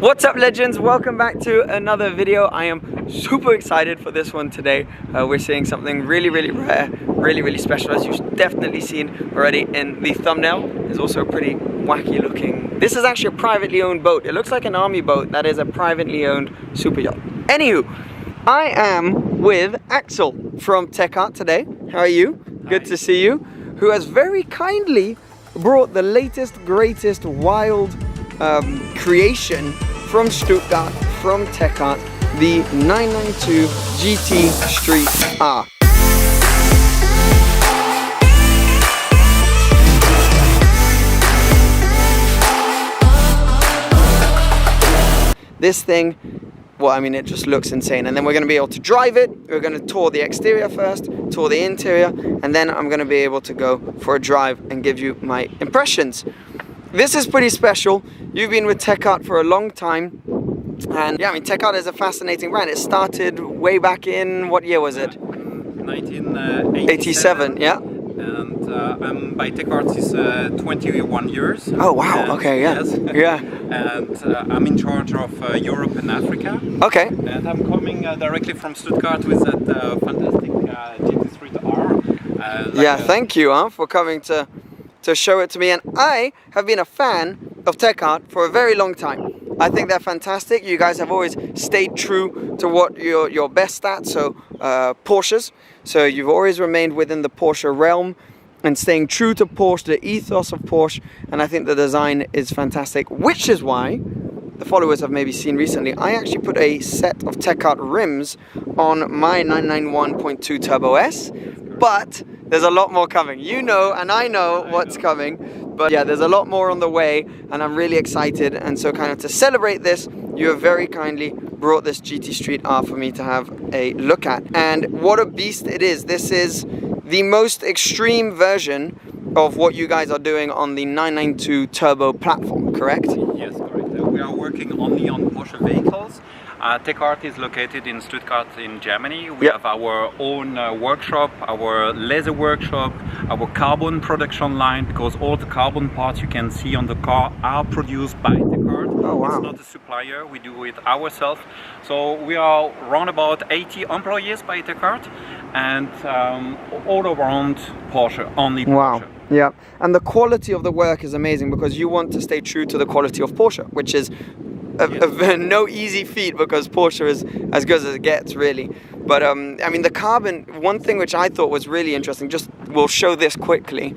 What's up, legends? Welcome back to another video. I am super excited for this one today. We're seeing something really rare, really special, as you've definitely seen already in the thumbnail. It's also pretty wacky looking. This is actually a privately owned boat. It looks like an army boat that is a privately owned super yacht. Anywho, I am with Axel from Tech Art today. How are you? Hi. Good to see you. Who has very kindly brought the latest, greatest, wild creation from Stuttgart, from Tech Art, the 992 GT Street R. This thing, well, I mean, it just looks insane. And then we're going to be able to drive it. We're going to tour the exterior first, tour the interior, and then I'm going to be able to go for a drive and give you my impressions. This is pretty special. You've been with Tech Art for a long time. And yeah, I mean, Tech Art is a fascinating brand. It started way back in, what year was it? 1987. Yeah. And I'm by Tech Art is 21 years. Oh wow, and, okay, yeah. Yes. Yeah. And I'm in charge of Europe and Africa. Okay. And I'm coming directly from Stuttgart with that fantastic GT Street R. Yeah, thank you for coming to show it to me. And I have been a fan of Tech Art for a very long time. I think they're fantastic. You guys have always stayed true to what you're best at, so Porsches. So you've always remained within the Porsche realm and staying true to Porsche, the ethos of Porsche, and I think the design is fantastic, which is why the followers have maybe seen recently, I actually put a set of Tech Art rims on my 991.2 Turbo S, but there's a lot more coming. You know, and I know what's coming. But yeah, there's a lot more on the way, and I'm really excited. And so kind of to celebrate this, you have very kindly brought this GT Street R for me to have a look at. And what a beast it is. This is the most extreme version of what you guys are doing on the 992 Turbo platform, correct? Yes, correct. We are working only on Porsche vehicles. Tech Art is located in Stuttgart in Germany. We have our own workshop, our laser workshop, our carbon production line, because all the carbon parts you can see on the car are produced by Tech Art. Oh, wow. It's not a supplier, we do it ourselves. So we are around about 80 employees by Tech Art, and all around Porsche, only Porsche. Wow. Yeah, and the quality of the work is amazing because you want to stay true to the quality of Porsche, which is no easy feat because Porsche is as good as it gets, really. But I mean, the carbon, one thing which I thought was really interesting, just we'll show this quickly,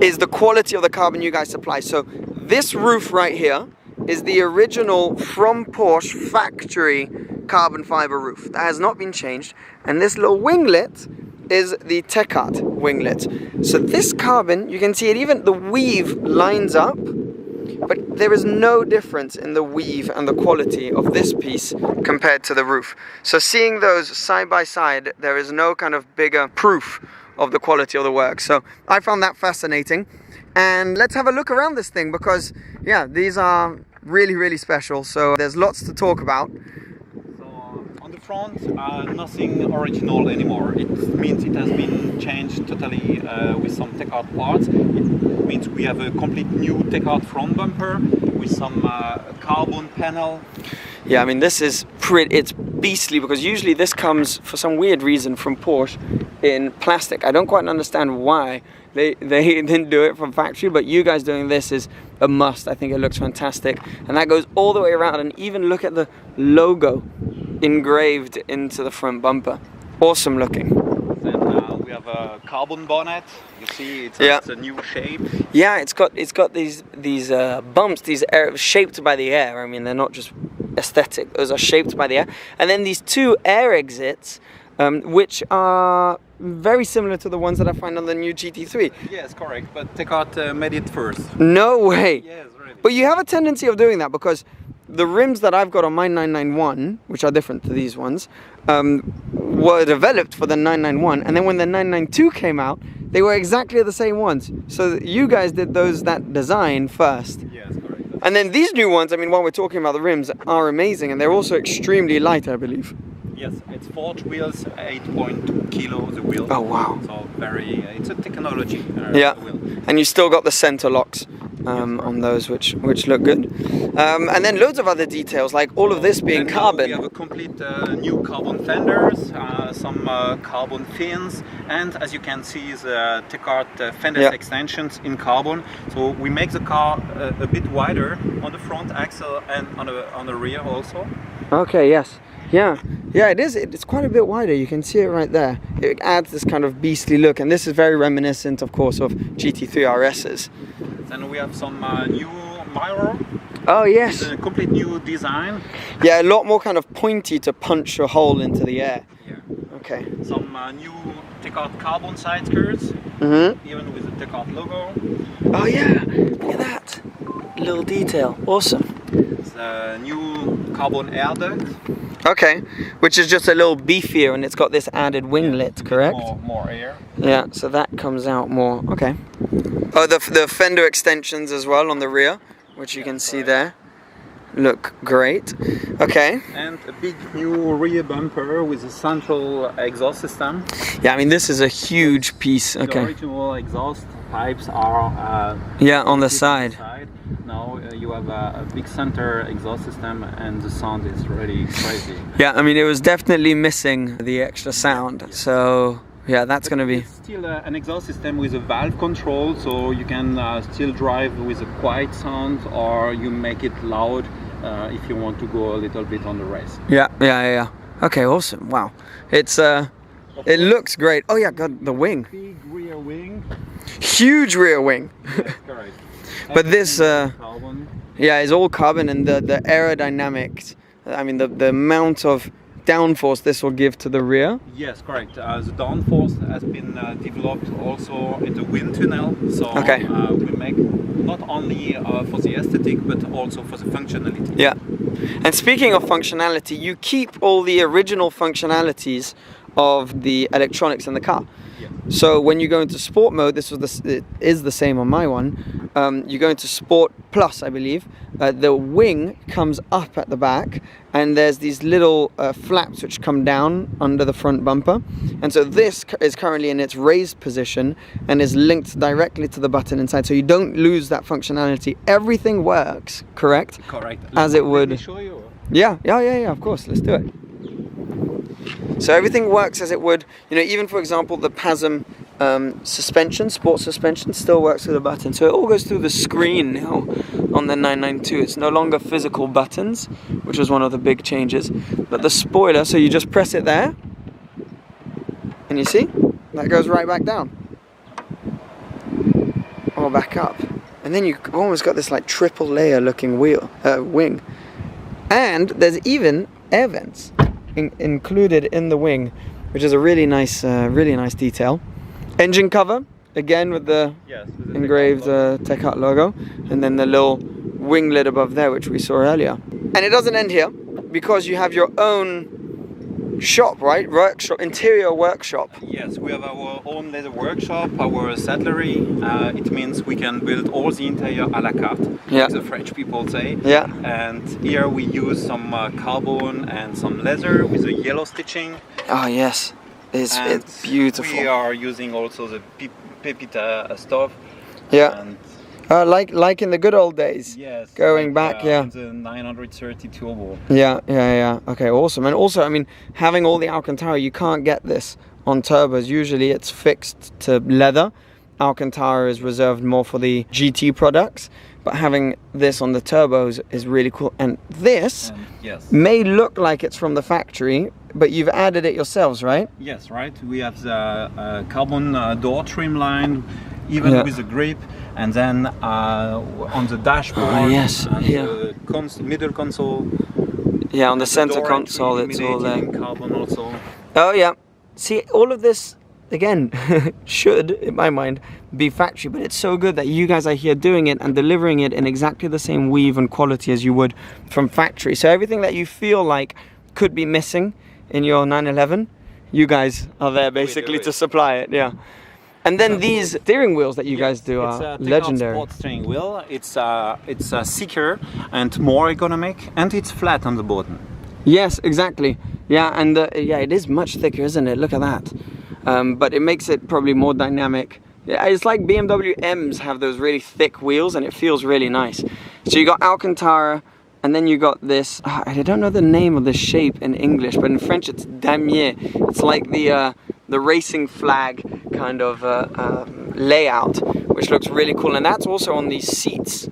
is the quality of the carbon you guys supply. So this roof right here is the original from Porsche factory carbon fiber roof that has not been changed, and this little winglet is the Tech Art winglet. So this carbon, you can see it, even the weave lines up, but there is no difference in the weave and the quality of this piece compared to the roof. So seeing those side by side, there is no kind of bigger proof of the quality of the work. So I found that fascinating. And let's have a look around this thing because, yeah, these are really special. So there's lots to talk about. On the front, nothing original anymore. It means it has been changed totally with some Tech Art parts. It means we have a complete new Tech Art front bumper with some carbon panel. Yeah, I mean, this is it's beastly because usually this comes for some weird reason from Porsche in plastic. I don't quite understand why they didn't do it from factory, but you guys doing this is a must. I think it looks fantastic, and that goes all the way around, and even look at the logo engraved into the front bumper. Awesome looking. Then we have a carbon bonnet. You see, it's a new shape. Yeah, it's got these bumps, these shaped by the air. I mean, they're not just aesthetic; those are shaped by the air. And then these two air exits, which are very similar to the ones that I find on the new GT3. Yes, correct. But Tech Art made it first. No way. Yes, really. But you have a tendency of doing that because the rims that I've got on my 991, which are different to these ones, were developed for the 991, and then when the 992 came out, they were exactly the same ones. So you guys did that design first. Yes, correct. And then these new ones, I mean, while we're talking about the rims, are amazing, and they're also extremely light, I believe. Yes, it's 4 wheels, 8.2 kilos the wheel. Oh wow. So it's a technology. Yeah, Wheel. and you still got the center locks on those, which look good. And then loads of other details, like all of this being And carbon. we have a complete new carbon fenders, some carbon fins, and as you can see, the Tecart fenders extensions in carbon. So we make the car a bit wider on the front axle and on the rear also. Okay, yes. Yeah, it is. It's quite a bit wider. You can see it right there. It adds this kind of beastly look, and this is very reminiscent, of course, of GT3 RSs. Then we have some new mirror. Oh yes. It's a complete new design. Yeah, a lot more kind of pointy to punch a hole into the air. Yeah. Okay. Some new Tecart carbon side skirts, even with the Tecart logo. Oh yeah, look at that little detail. Awesome. It's a new carbon air duct. Okay, which is just a little beefier, and it's got this added winglet, correct? More air. Yeah, so that comes out more. Okay. Oh, the fender extensions as well on the rear, which you can see there, look great. Okay. And a big new rear bumper with a central exhaust system. Yeah, I mean this is a huge piece. The Okay. original exhaust pipes are on the side. Now you have a big center exhaust system, and the sound is really crazy. Yeah, I mean it was definitely missing the extra sound. So yeah, that's gonna be. It's still an exhaust system with a valve control, so you can still drive with a quiet sound, or you make it loud if you want to go a little bit on the race. Yeah. Okay, awesome. Wow, it looks great. Oh yeah, God, the wing. Big rear wing. Huge rear wing. Yes, correct. But this, carbon. yeah, is all carbon, and the aerodynamics. I mean the amount of downforce this will give to the rear. Yes, correct. The downforce has been developed also in the wind tunnel. So we make not only for the aesthetic but also for the functionality. Yeah. And speaking of functionality, you keep all the original functionalities of the electronics in the car. Yeah. So when you go into sport mode, it is the same on my one. You go into Sport Plus, I believe. The wing comes up at the back, and there's these little flaps which come down under the front bumper. And so this is currently in its raised position and is linked directly to the button inside. So you don't lose that functionality. Everything works, correct? Correct. As it would. Let me show you. Yeah, of course. Let's do it. So everything works as it would, even for example, the PASM suspension, sport suspension, still works with a button. So it all goes through the screen now on the 992. It's no longer physical buttons, which was one of the big changes. But the spoiler, so you just press it there, and you see, that goes right back down. Or back up. And then you've almost got this like triple layer looking wing. And there's even air vents included in the wing, which is a really nice detail. Engine cover, again with the engraved Tecart logo, and then the little wing lid above there, which we saw earlier. And it doesn't end here, because you have your own shop, right? Workshop, interior workshop. Yes, we have our own leather workshop, our saddlery. It means we can build all the interior a la carte, like the French people say. Yeah. And here we use some carbon and some leather with a yellow stitching. Oh yes, it's beautiful. We are using also the Pepita stuff. Yeah. And like in the good old days. Yes. Going back, yeah. The 930 Turbo. Yeah. Okay, awesome. And also, I mean, having all the Alcantara, you can't get this on turbos. Usually it's fixed to leather. Alcantara is reserved more for the GT products. But having this on the turbos is really cool. And this may look like it's from the factory, but you've added it yourselves, right? Yes, right. We have the carbon door trim line, even with the grip. And then on the dashboard, and the middle console. Yeah, on the center console, it's all there. Carbon also. Oh yeah. See, all of this, again, should, in my mind, be factory, but it's so good that you guys are here doing it and delivering it in exactly the same weave and quality as you would from factory. So everything that you feel like could be missing in your 911, you guys are there basically to supply it. Yeah. And then these steering wheels that you guys do are legendary. It's a sport steering wheel. It's thicker and more ergonomic, and it's flat on the bottom. Yes, exactly. Yeah, and yeah, it is much thicker, isn't it? Look at that. But it makes it probably more dynamic. Yeah, it's like BMW M's have those really thick wheels, and it feels really nice. So you got Alcantara, and then you got this. I don't know the name of this shape in English, but in French it's damier. It's like the racing flag kind of layout, which looks really cool. And that's also on these seats,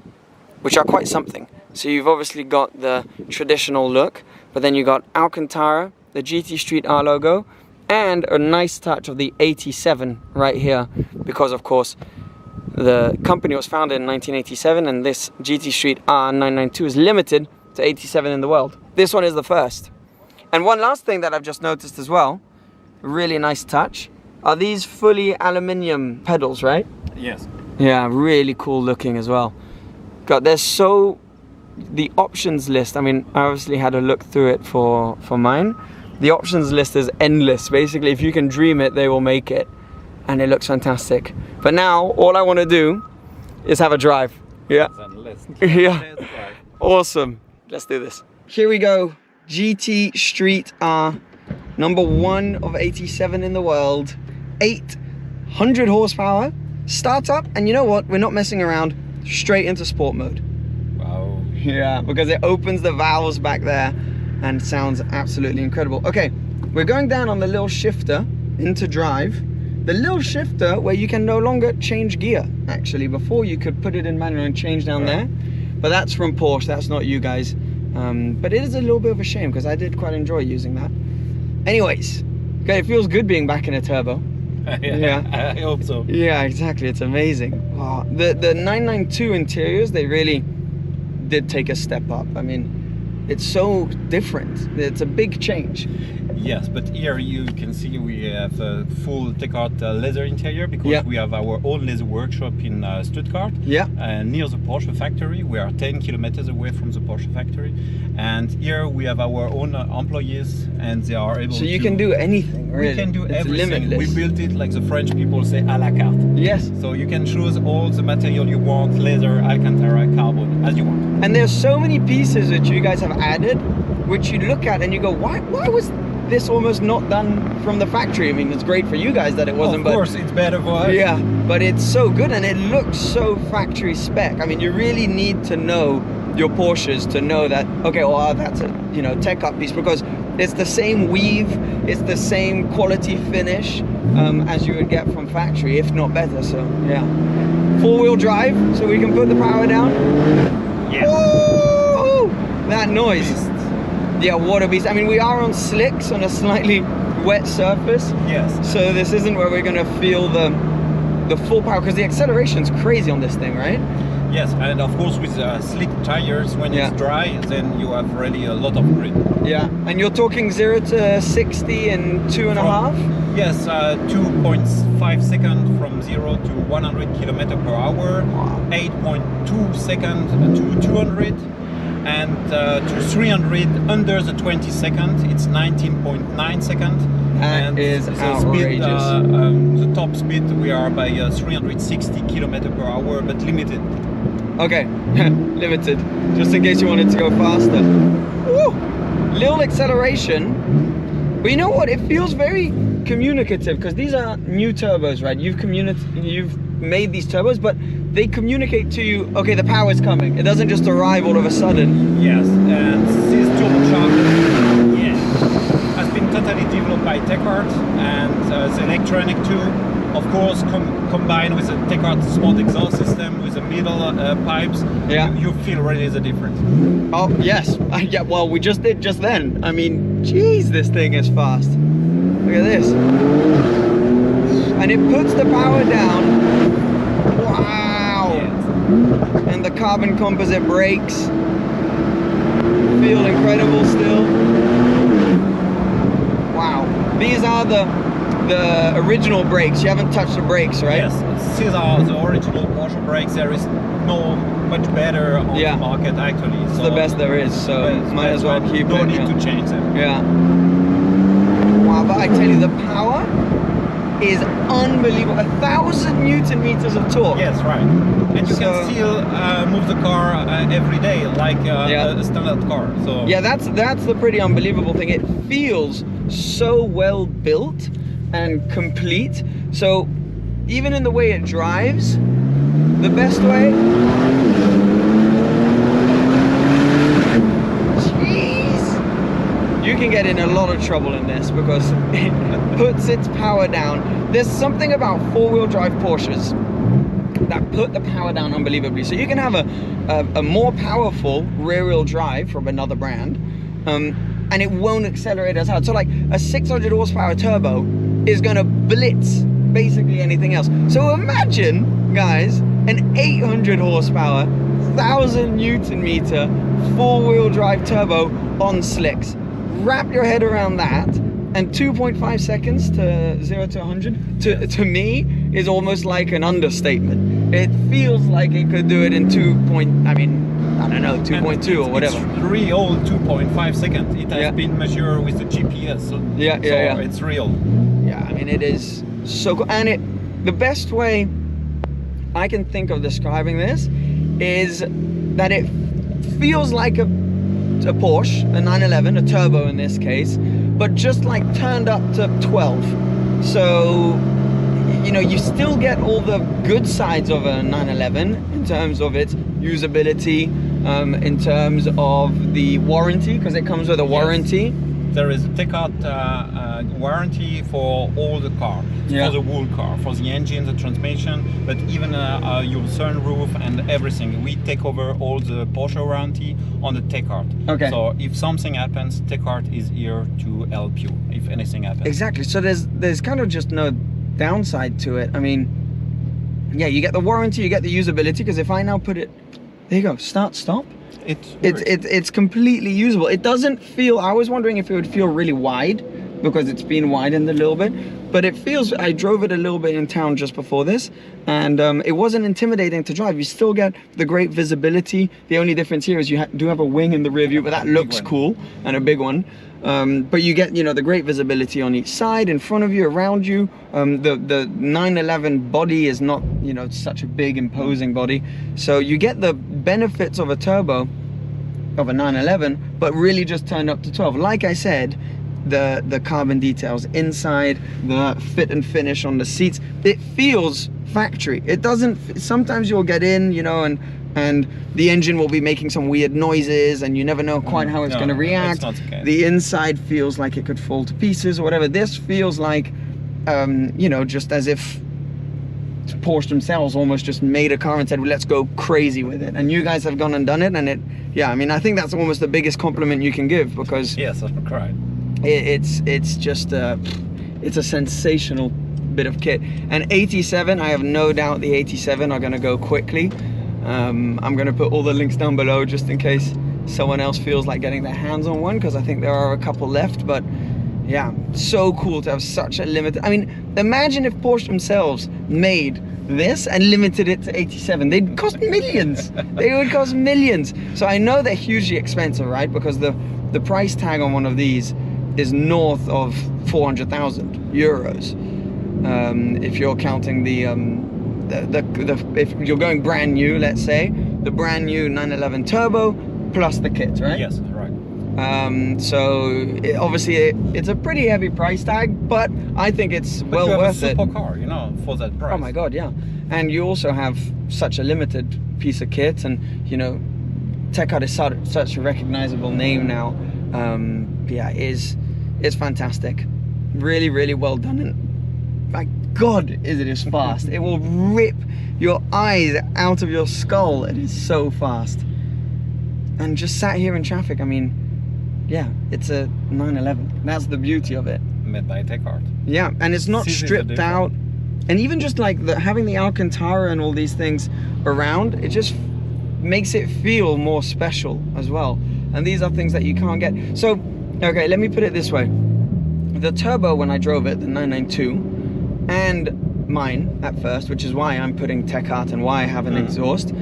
which are quite something. So you've obviously got the traditional look, but then you got Alcantara, the GT Street R logo, and a nice touch of the 87 right here, because of course the company was founded in 1987, and this GT Street R992 is limited to 87 in the world. This one is the first. And one last thing that I've just noticed as well, really nice touch, are these fully aluminium pedals, right? Yes. Yeah, really cool looking as well. God, the options list, I mean, I obviously had a look through it for mine. The options list is endless. Basically, if you can dream it, they will make it. And it looks fantastic. But now, all I want to do is have a drive. Yeah. Yeah. Awesome. Let's do this. Here we go. GT Street R, number 1 of 87 in the world. 800 horsepower. Start up, and you know what? We're not messing around. Straight into sport mode. Wow. Yeah, because it opens the valves back there and sounds absolutely incredible. Okay, we're going down on the little shifter into drive. The little shifter where you can no longer change gear, actually. Before you could put it in manual and change down there. But that's from Porsche, that's not you guys. But it is a little bit of a shame because I did quite enjoy using that. Anyways, okay, it feels good being back in a turbo. Yeah, I hope so. Yeah, exactly, it's amazing. Wow. The 992 interiors, they really did take a step up. I mean, it's so different. It's a big change. Yes, but here you can see we have a full Tecart leather interior, because we have our own leather workshop in Stuttgart, near the Porsche factory. We are 10 kilometers away from the Porsche factory, and here we have our own employees, and they are able to... So you can do anything, really. We can do everything. Limitless. We built it, like the French people say, à la carte. Yes. So you can choose all the material you want, leather, Alcantara, carbon, as you want. And there's so many pieces that you guys have added, which you look at and you go, why was this almost not done from the factory? I mean, it's great for you guys that it wasn't, of course, it's better for us. Yeah, but it's so good and it looks so factory spec. I mean, you really need to know your Porsches to know that, okay, well, that's a, you know, tech up piece, because it's the same weave, it's the same quality finish as you would get from factory, if not better. So yeah, 4-wheel drive, so we can put the power down. Yes. Woo! That noise. Yeah, water beast. I mean, we are on slicks on a slightly wet surface. Yes. So this isn't where we're gonna feel the full power, because the acceleration's crazy on this thing, right? Yes, and of course with slick tires, when it's dry, then you have really a lot of grip. Yeah, and you're talking 0 to 60 in 2.5? Yes, 2.5 seconds from 0 to 100 km per hour, 8.2 seconds to 200, and to 300 under the 20 seconds, it's 19.9 seconds. That is outrageous. The top speed, we are by 360 km per hour, but limited. Okay, limited, just in case you wanted to go faster. Woo! Little acceleration, but you know what? It feels very communicative, because these are new turbos, right? You've made these turbos, but they communicate to you, okay, the power's coming. It doesn't just arrive all of a sudden. Yes, and this turbocharger, has been totally developed by Tecart, and the electronic too, of course, combined with the Tecart smart exhaust system with the middle pipes. You feel really the difference. Oh yes, yeah. Well, we just did just then. I mean, geez, this thing is fast. Look at this, and it puts the power down. Wow! Yes. And the carbon composite brakes feel incredible still. Wow, these are the original brakes. You haven't touched the brakes, right? Yes, these are the original Porsche brakes. There is no much better on the market, actually. It's the best there is, so might as well keep it. No need to change them. Yeah. Wow, but I tell you, the power is unbelievable. 1,000 Newton meters of torque. Yes, right. And you can still move the car every day, like a standard car. So yeah, that's the pretty unbelievable thing. It feels so well built and complete. So even in the way it drives, the best way. You can get in a lot of trouble in this because it puts its power down. There's something about four-wheel drive Porsches that put the power down unbelievably. So you can have a more powerful rear-wheel drive from another brand, and it won't accelerate as hard. So like a 600 horsepower turbo is gonna blitz basically anything else. So imagine, guys, an 800 horsepower, 1,000 Newton meter, four-wheel drive turbo on slicks. Wrap your head around that, and 2.5 seconds to 0 to 100 to me is almost like an understatement. It feels like it could do it in 2.2 or whatever. It's real 2.5 seconds. It has been measured with the GPS. So it's real. Yeah, I mean, it is so cool. And the best way I can think of describing this is that it feels like a Porsche, a 911, a turbo in this case, but just like turned up to 12. So, you know, you still get all the good sides of a 911 in terms of its usability, in terms of the warranty, because it comes with a warranty. There is a take-out warranty for all the car, for the whole car, for the engine, the transmission, but even your sunroof and everything. We take over all the Porsche warranty on the take-out. Okay. So if something happens, take-out is here to help you if anything happens. Exactly. So there's kind of just no downside to it. I mean, yeah, you get the warranty, you get the usability, because if I now put it, there you go, start, stop. It's completely usable. It doesn't feel, I was wondering if it would feel really wide because it's been widened a little bit, but it feels, I drove it a little bit in town just before this, and it wasn't intimidating to drive. You still get the great visibility. The only difference here is you do have a wing in the rear view, but that looks cool, and a big one. But you get, you know, the great visibility on each side, in front of you, around you. The 911 body is not, you know, such a big imposing body, so you get the benefits of a turbo of a 911, but really just turned up to 12. Like I said, the carbon details inside, the fit and finish on the seats, it feels factory. It doesn't, sometimes you'll get in, you know, and the engine will be making some weird noises and you never know quite how it's going to react. The inside feels like it could fall to pieces or whatever. This feels like, you know, just as if Porsche themselves almost just made a car and said, well, let's go crazy with it. And you guys have gone and done it, and yeah, I mean, I think that's almost the biggest compliment you can give, because yes, I'm crying. It's just it's a sensational bit of kit. And 87, I have no doubt the 87 are going to go quickly. I'm going to put all the links down below just in case someone else feels like getting their hands on one, because I think there are a couple left. But yeah, so cool to have such a limited, I mean, imagine if Porsche themselves made this and limited it to 87. They'd cost millions. They would cost millions. So I know they're hugely expensive, right? Because the price tag on one of these is north of 400,000 euros. If you're counting if you're going brand new, let's say, the brand new 911 Turbo plus the kit, right? Yes, right. So obviously it's a pretty heavy price tag, but I think it's well worth it. But you have a super car, you know, for that price. Oh my god, yeah. And you also have such a limited piece of kit, and you know, Tech-Art is such a recognizable name now. Yeah, it's fantastic. Really, really well done, and my god, it is fast. It will rip your eyes out of your skull. It is so fast. And just sat here in traffic, I mean, yeah, it's a 911. That's the beauty of it. Made by Tech-Art. Yeah, and it's not stripped out. And even just like having the Alcantara and all these things around, it just makes it feel more special as well. And these are things that you can't get. So, okay, let me put it this way. The Turbo, when I drove it, the 992, and mine at first, which is why I'm putting Tech-Art and why I have an exhaust,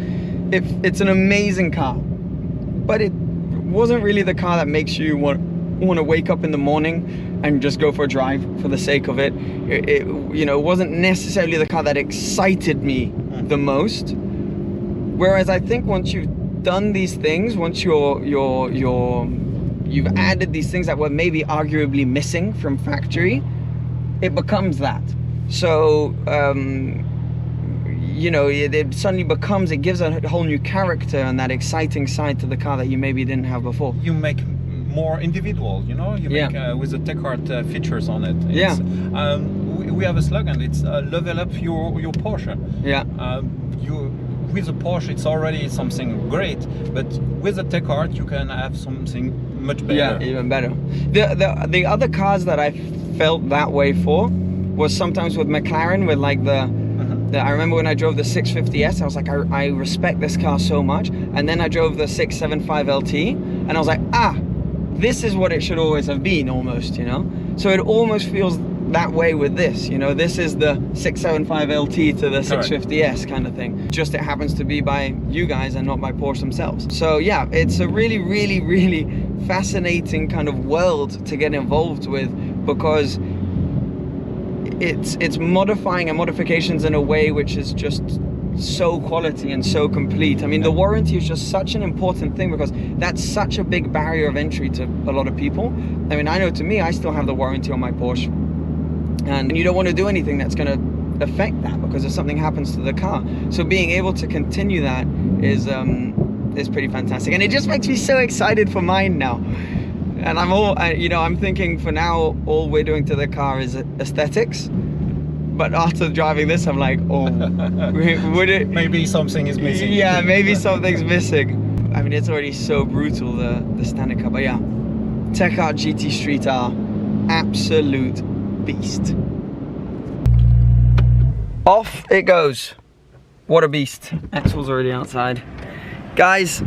it's an amazing car. But it wasn't really the car that makes you want to wake up in the morning and just go for a drive for the sake of it. It you know, wasn't necessarily the car that excited me the most. Whereas I think once you've done these things, once you've added these things that were maybe arguably missing from factory, it becomes that. So you know, it suddenly becomes, it gives a whole new character and that exciting side to the car that you maybe didn't have before. You make more individual, you know, you make with the tech art features on it. It's, we have a slogan, it's level up your Porsche. With a Porsche it's already something great, but with the tech art you can have something much better. Yeah, even better. The other cars that I felt that way for was sometimes with McLaren, with like I remember when I drove the 650S, I was like, I respect this car so much. And then I drove the 675 LT and I was like, this is what it should always have been, almost, you know? So it almost feels that way with this, you know? This is the 675 LT to the 650S kind of thing. Just it happens to be by you guys and not by Porsche themselves. So yeah, it's a really, really, really fascinating kind of world to get involved with, because it's modifying and modifications in a way which is just so quality and so complete. I mean, the warranty is just such an important thing, because that's such a big barrier of entry to a lot of people. I mean, I know to me, I still have the warranty on my Porsche, and you don't want to do anything that's going to affect that, because if something happens to the car. So being able to continue that is pretty fantastic, and it just makes me so excited for mine now. And you know, I'm thinking for now, all we're doing to the car is aesthetics. But after driving this, I'm like, oh, would it? Maybe something is missing. Yeah, maybe something's missing. I mean, it's already so brutal, the standard car. But yeah, Tech Art GT Street R, absolute beast. Off it goes. What a beast. Axel's already outside. Guys,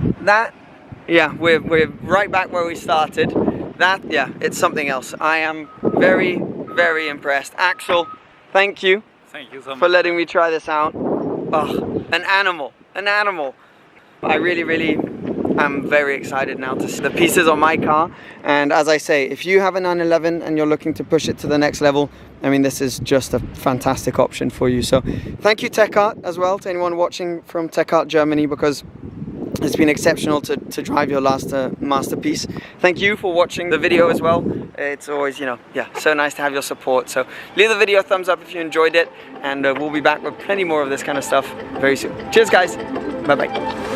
yeah, we're right back where we started. Yeah, it's something else. I am very, very impressed. Axel, thank you. Thank you so much for letting me try this out. Oh, an animal. I really, really am very excited now to see the pieces on my car. And as I say, if you have a 911 and you're looking to push it to the next level, I mean, this is just a fantastic option for you. So thank you, Tech Art, as well, to anyone watching from Tech Art Germany, because it's been exceptional to drive your last masterpiece. Thank you for watching the video as well. It's always, you know, yeah, so nice to have your support. So leave the video a thumbs up if you enjoyed it, and we'll be back with plenty more of this kind of stuff very soon. Cheers, guys. Bye-bye.